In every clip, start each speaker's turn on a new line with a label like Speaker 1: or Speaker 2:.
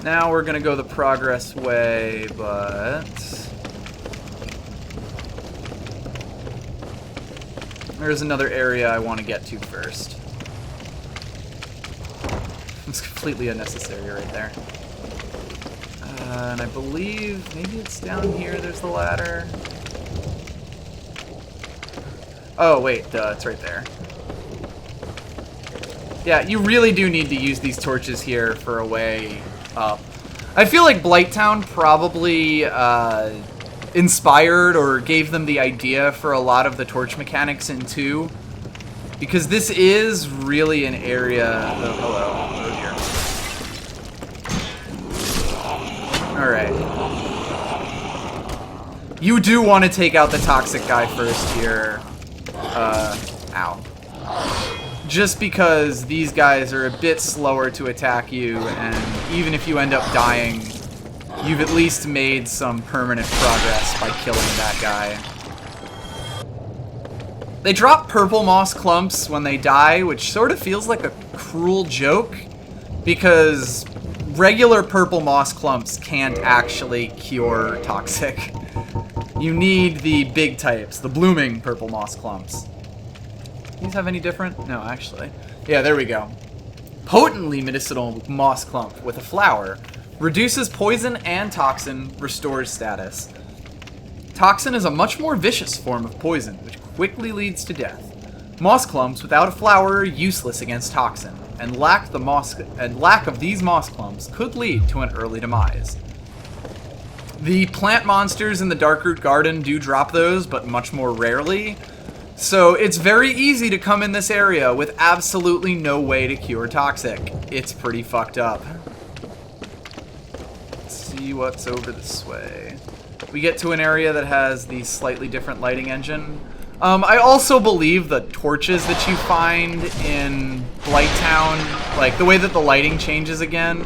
Speaker 1: Now we're gonna go the progress way, but there's another area I want to get to first. It's completely unnecessary right there. And I believe maybe it's down here there's the ladder. Oh, wait, it's right there. Yeah, you really do need to use these torches here for a way up. I feel like Blight Town probably inspired or gave them the idea for a lot of the torch mechanics in 2. Because this is really an area of... Hello. Oh, dear. Alright. You do want to take out the toxic guy first here. Ow. Just because these guys are a bit slower to attack you, and even if you end up dying, you've at least made some permanent progress by killing that guy. They drop purple moss clumps when they die, which sort of feels like a cruel joke, because regular purple moss clumps can't actually cure toxic. You need the big types, the blooming purple moss clumps. These have any different? No, actually. Yeah, there we go. Potently medicinal moss clump with a flower. Reduces poison and toxin, restores status. Toxin is a much more vicious form of poison, which quickly leads to death. Moss clumps without a flower are useless against toxin, and lack of these moss clumps could lead to an early demise. The plant monsters in the Darkroot Garden do drop those, but much more rarely. So it's very easy to come in this area with absolutely no way to cure toxic. It's pretty fucked up. Let's see what's over this way. We get to an area that has the slightly different lighting engine. I also believe the torches that you find in Blight Town, like the way that the lighting changes again,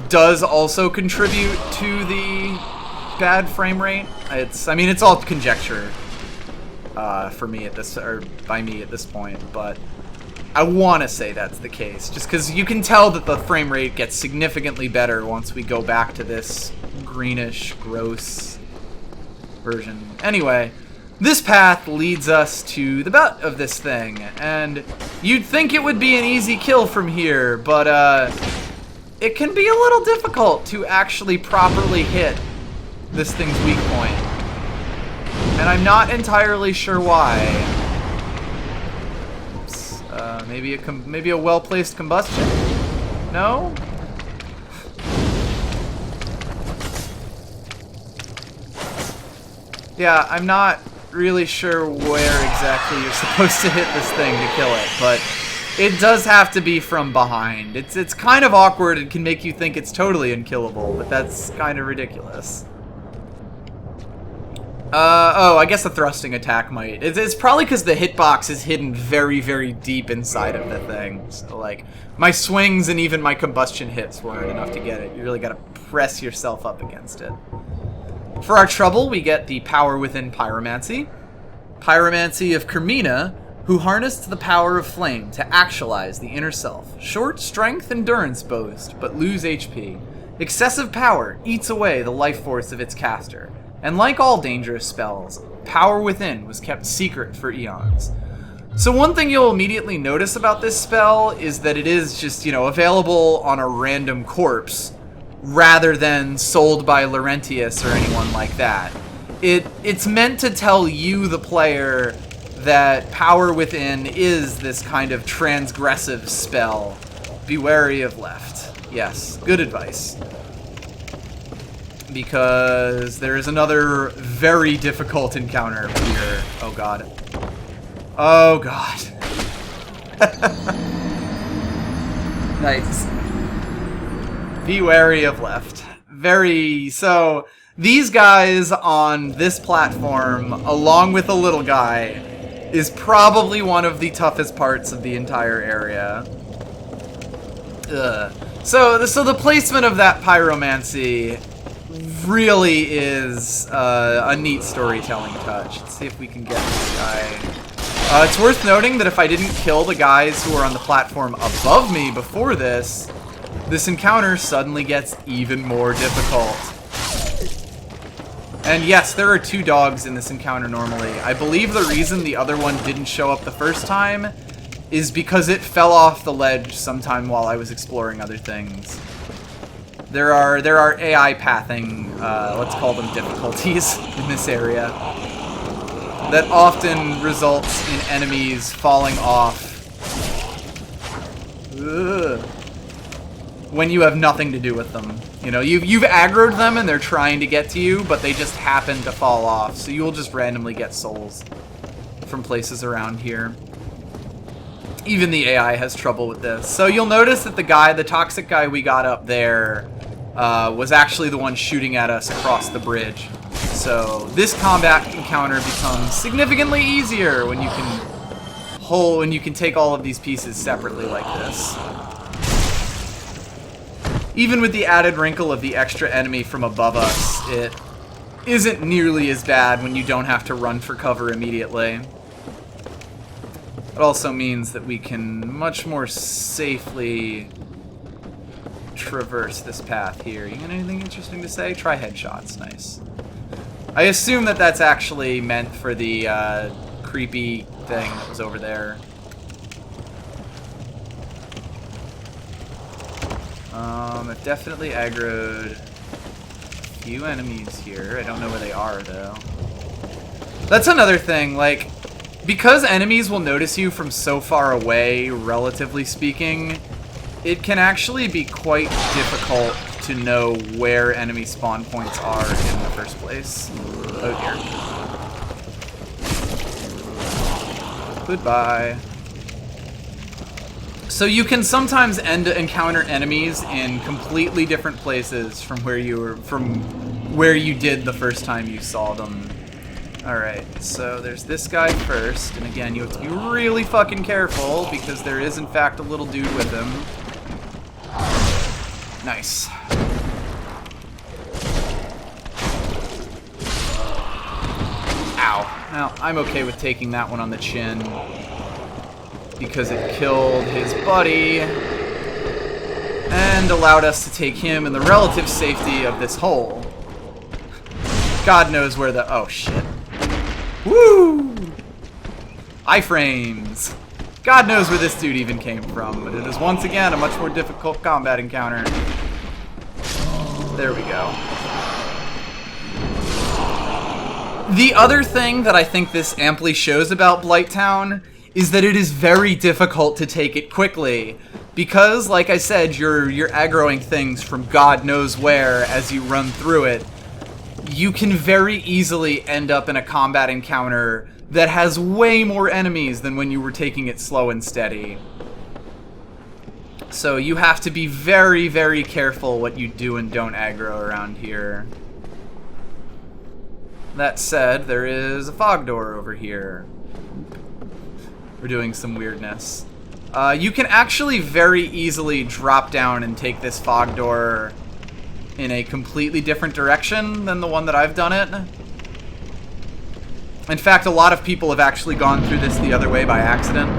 Speaker 1: does also contribute to the bad frame rate. I mean, it's all conjecture. For me at this, or by me at this point, but I want to say that's the case, just because you can tell that the frame rate gets significantly better once we go back to this greenish, gross version. Anyway, this path leads us to the butt of this thing, and you'd think it would be an easy kill from here, but it can be a little difficult to actually properly hit this thing's weak point. And I'm not entirely sure why. Oops. Maybe a well-placed combustion? No? Yeah, I'm not really sure where exactly you're supposed to hit this thing to kill it, but it does have to be from behind. It's kind of awkward and can make you think it's totally unkillable, but that's kind of ridiculous. Oh, I guess a thrusting attack might. It's probably because the hitbox is hidden very, very deep inside of the thing. So, like, my swings and even my combustion hits weren't enough to get it. You really gotta press yourself up against it. For our trouble, we get the Power Within Pyromancy. Pyromancy of Kermina, who harnessed the power of flame to actualize the inner self. Short strength endurance boast, but lose HP. Excessive power eats away the life force of its caster. And like all dangerous spells, Power Within was kept secret for eons. So one thing you'll immediately notice about this spell is that it is just, available on a random corpse, rather than sold by Laurentius or anyone like that. It's meant to tell you, the player, that Power Within is this kind of transgressive spell. Be wary of left. Yes, good advice. Because there is another very difficult encounter here. Oh god. Oh god. Nice. Be wary of left. So, these guys on this platform, along with the little guy, is probably one of the toughest parts of the entire area. So the placement of that pyromancy really is a neat storytelling touch. Let's see if we can get this guy. It's worth noting that if I didn't kill the guys who were on the platform above me before this, this encounter suddenly gets even more difficult. And yes, there are 2 dogs in this encounter normally. I believe the reason the other one didn't show up the first time is because it fell off the ledge sometime while I was exploring other things. There are AI pathing, let's call them difficulties, in this area that often results in enemies falling off when you have nothing to do with them. You know, you've aggroed them and they're trying to get to you, but they just happen to fall off, so you'll just randomly get souls from places around here. Even the AI has trouble with this. So you'll notice that the toxic guy we got up there, was actually the one shooting at us across the bridge. So this combat encounter becomes significantly easier when you can take all of these pieces separately like this. Even with the added wrinkle of the extra enemy from above us, it isn't nearly as bad when you don't have to run for cover immediately. It also means that we can much more safely traverse this path here. You got anything interesting to say? Try headshots. Nice. I assume that that's actually meant for the creepy thing that was over there. I've definitely aggroed a few enemies here. I don't know where they are, though. That's another thing, like, because enemies will notice you from so far away, relatively speaking, it can actually be quite difficult to know where enemy spawn points are in the first place. Oh dear. Goodbye. So you can sometimes encounter enemies in completely different places from where you did the first time you saw them. Alright, so there's this guy first, and again, you have to be really fucking careful because there is in fact a little dude with him. Nice. Ow. Now, I'm okay with taking that one on the chin because it killed his buddy and allowed us to take him in the relative safety of this hole. God knows where the... Oh, shit. Woo! Iframes. God knows where this dude even came from, but it is once again a much more difficult combat encounter. There we go. The other thing that I think this amply shows about Blight Town is that it is very difficult to take it quickly. Because, like I said, you're aggroing things from God knows where as you run through it. You can very easily end up in a combat encounter that has way more enemies than when you were taking it slow and steady. So you have to be very, very careful what you do and don't aggro around here. That said, there is a fog door over here. We're doing some weirdness. You can actually very easily drop down and take this fog door in a completely different direction than the one that I've done it. In fact, a lot of people have actually gone through this the other way by accident.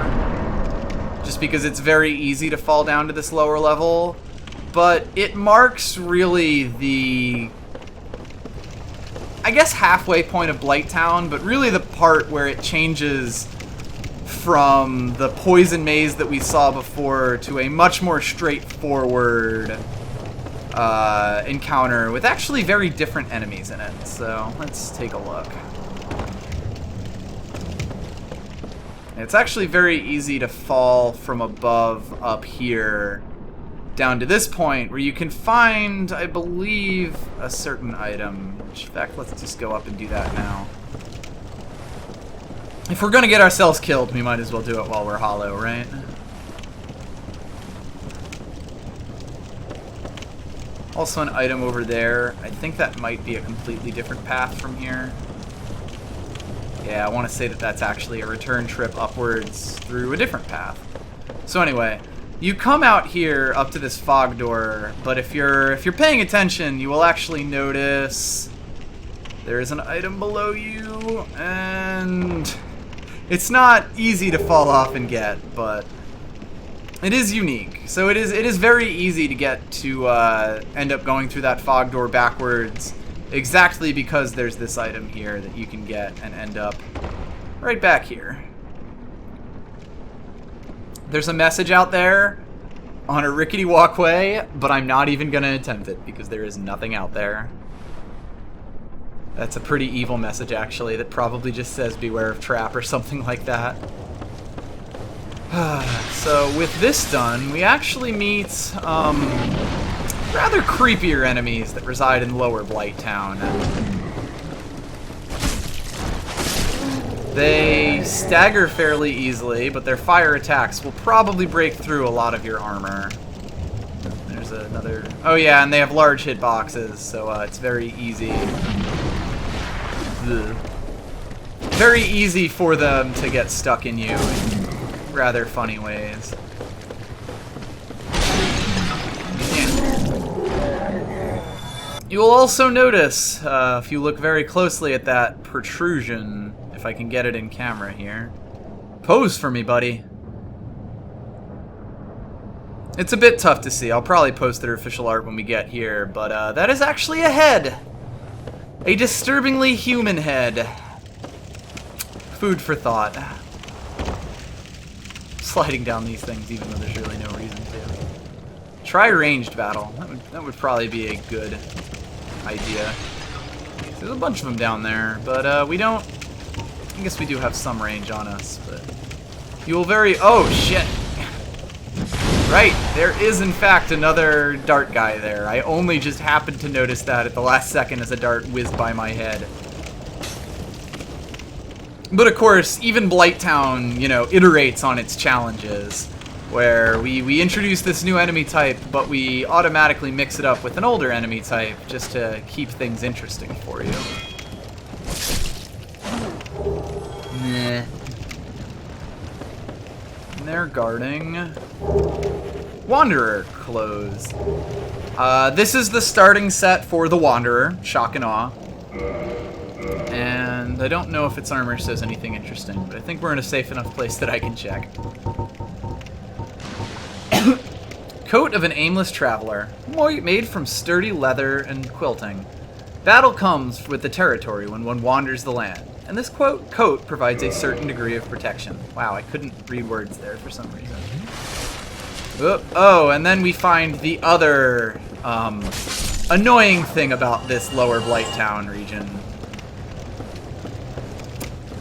Speaker 1: Just because it's very easy to fall down to this lower level. But it marks really the... I guess halfway point of Blight Town, but really the part where it changes from the poison maze that we saw before to a much more straightforward encounter with actually very different enemies in it. So let's take a look. It's actually very easy to fall from above up here down to this point where you can find, I believe, a certain item. Which, in fact, let's just go up and do that now. If we're gonna get ourselves killed, we might as well do it while we're hollow, right? Also an item over there. I think that might be a completely different path from here. Yeah, I want to say that that's actually a return trip upwards through a different path. So anyway, you come out here up to this fog door, but if you're paying attention, you will actually notice there is an item below you, and it's not easy to fall off and get, but it is unique. So it is very easy to get to end up going through that fog door backwards, exactly because there's this item here that you can get and end up right back here. There's a message out there on a rickety walkway, but I'm not even going to attempt it because there is nothing out there. That's a pretty evil message, actually, that probably just says beware of trap or something like that. So with this done, we actually meet rather creepier enemies that reside in Lower Blight Town. They stagger fairly easily, but their fire attacks will probably break through a lot of your armor. There's another... Oh yeah, and they have large hitboxes, so it's very easy. Ugh. Very easy for them to get stuck in you in rather funny ways. You will also notice, if you look very closely at that protrusion, if I can get it in camera here. Pose for me, buddy. It's a bit tough to see. I'll probably post their official art when we get here, but that is actually a head. A disturbingly human head. Food for thought. Sliding down these things even though there's really no reason to. Try ranged battle. That would probably be a good idea. There's a bunch of them down there, but we don't... I guess we do have some range on us, but... You will very... Oh, shit! Right, there is in fact another dart guy there. I only just happened to notice that at the last second as a dart whizzed by my head. But of course, even Blight Town, you know, iterates on its challenges, where we introduce this new enemy type, but we automatically mix it up with an older enemy type just to keep things interesting for you. Nah. And they're guarding Wanderer clothes. This is the starting set for the Wanderer, shock and awe. And I don't know if its armor says anything interesting, but I think we're in a safe enough place that I can check. Coat of an aimless traveler, made from sturdy leather and quilting. Battle comes with the territory when one wanders the land, and this coat provides a certain degree of protection. Wow, I couldn't read words there for some reason. Oh, and then we find the other annoying thing about this Lower Blight Town region.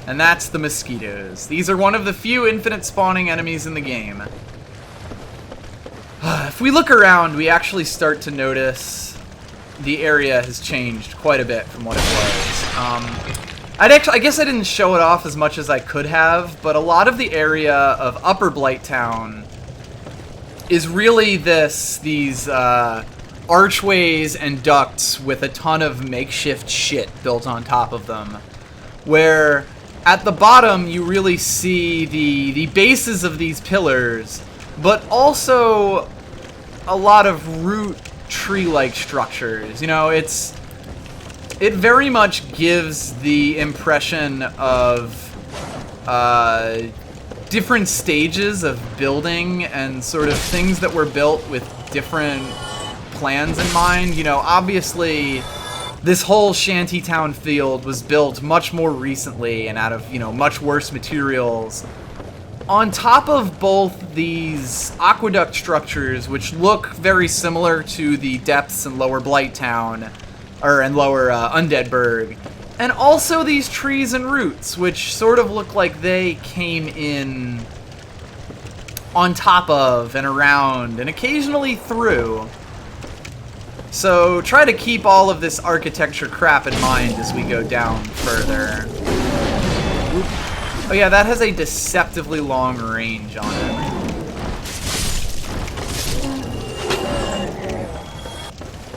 Speaker 1: And that's the mosquitoes. These are one of the few infinite spawning enemies in the game. If we look around, we actually start to notice the area has changed quite a bit from what it was. I guess I didn't show it off as much as I could have, but a lot of the area of Upper Blight Town is really these archways and ducts with a ton of makeshift shit built on top of them, where at the bottom you really see the bases of these pillars, but also a lot of root tree-like structures. You know, it very much gives the impression of different stages of building and sort of things that were built with different plans in mind. You know, obviously this whole shantytown field was built much more recently and out of, you know, much worse materials. On top of both these aqueduct structures, which look very similar to the depths in Lower Blight Town, and Lower Undeadburg, and also these trees and roots, which sort of look like they came in on top of and around and occasionally through. So try to keep all of this architecture crap in mind as we go down further. Oop. Oh yeah, that has a deceptively long range on it.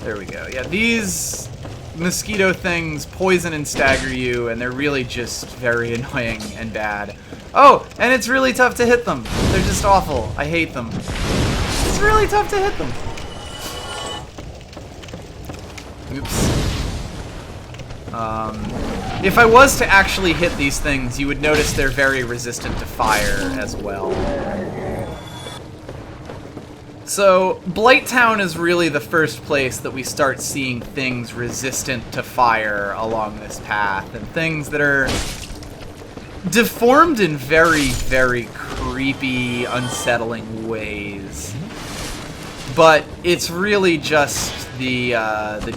Speaker 1: There we go. Yeah, these mosquito things poison and stagger you, and they're really just very annoying and bad. Oh, and it's really tough to hit them. They're just awful. I hate them. It's really tough to hit them. Oops. If I was to actually hit these things, you would notice they're very resistant to fire as well. So, Blight Town is really the first place that we start seeing things resistant to fire along this path, and things that are deformed in very, very creepy, unsettling ways. But it's really just the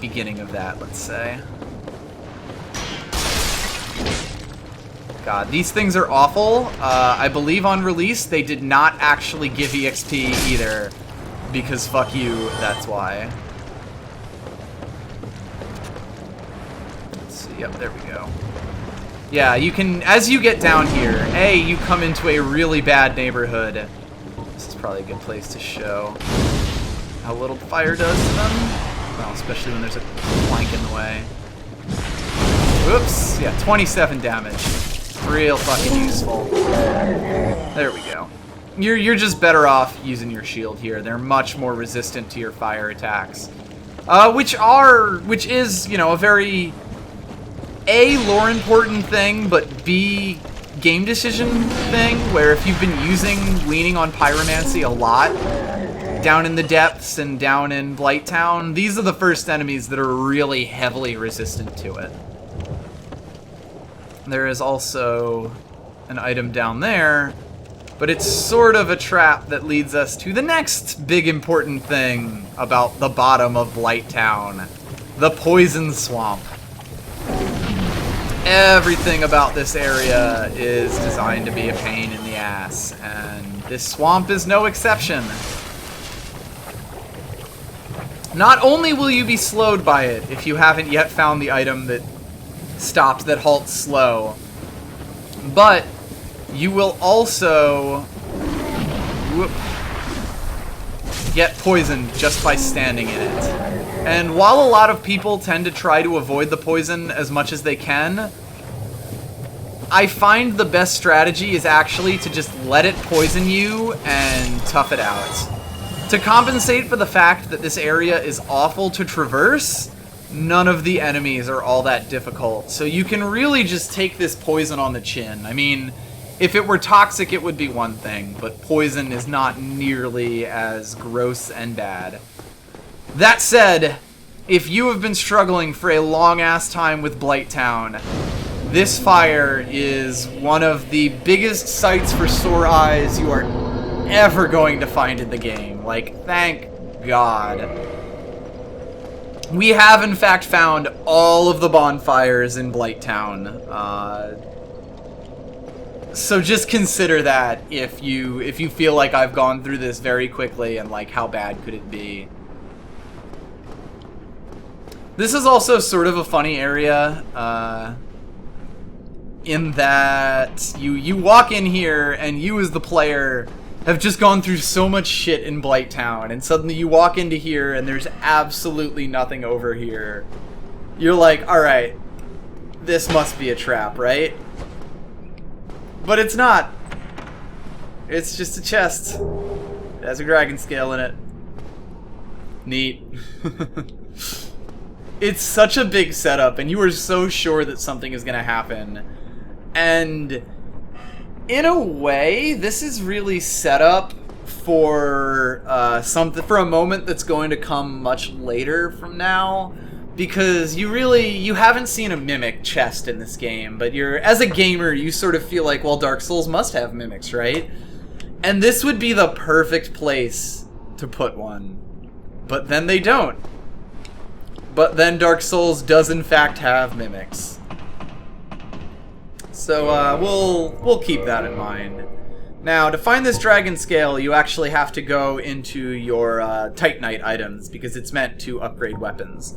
Speaker 1: beginning of that, let's say. God, these things are awful. I believe on release they did not actually give EXP either. Because fuck you, that's why. Let's see, yep, there we go. Yeah, you can, as you get down here, you come into a really bad neighborhood. This is probably a good place to show how little fire does to them. Well, especially when there's a plank in the way. Whoops, yeah, 27 damage. Real fucking useful. There we go. You're just better off using your shield here. They're much more resistant to your fire attacks. Which is, you know, a very A, lore important thing, but B, game decision thing, where if you've been leaning on pyromancy a lot down in the depths and down in Blight Town, these are the first enemies that are really heavily resistant to it. There is also an item down there, but it's sort of a trap that leads us to the next big important thing about the bottom of Blight Town. The poison swamp. Everything about this area is designed to be a pain in the ass, and this swamp is no exception. Not only will you be slowed by it if you haven't yet found the item that halts slow, but you will also get poisoned just by standing in it. And while a lot of people tend to try to avoid the poison as much as they can, I find the best strategy is actually to just let it poison you and tough it out. To compensate for the fact that this area is awful to traverse, none of the enemies are all that difficult. So you can really just take this poison on the chin. I mean, if it were toxic, it would be one thing, but poison is not nearly as gross and bad. That said, if you have been struggling for a long-ass time with Blight Town, this fire is one of the biggest sights for sore eyes you are ever going to find in the game. Like, thank God. We have, in fact, found all of the bonfires in Blight Town. So just consider that if you feel like I've gone through this very quickly and like how bad could it be. This is also sort of a funny area in that you walk in here and you as the player have just gone through so much shit in Blight Town, and suddenly you walk into here and there's absolutely nothing over here. You're like, alright, this must be a trap, right? But it's not. It's just a chest. It has a dragon scale in it. Neat. It's such a big setup, and you are so sure that something is going to happen. And in a way, this is really set up for for a moment that's going to come much later from now. Because you haven't seen a mimic chest in this game, but as a gamer, you sort of feel like, well, Dark Souls must have mimics, right? And this would be the perfect place to put one. But then they don't. But then Dark Souls does in fact have mimics. So we'll keep that in mind. Now, to find this dragon scale, you actually have to go into your Titanite items, because it's meant to upgrade weapons.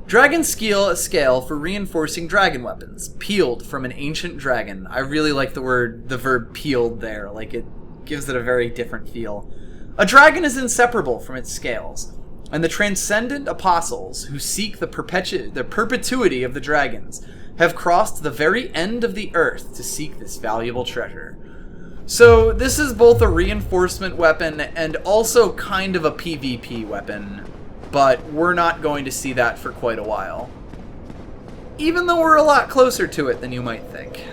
Speaker 1: Dragon scale for reinforcing dragon weapons. Peeled from an ancient dragon. I really like the verb peeled there. Like, it gives it a very different feel. A dragon is inseparable from its scales, and the transcendent apostles who seek the perpetuity of the dragons have crossed the very end of the earth to seek this valuable treasure. So this is both a reinforcement weapon and also kind of a PvP weapon, but we're not going to see that for quite a while. Even though we're a lot closer to it than you might think.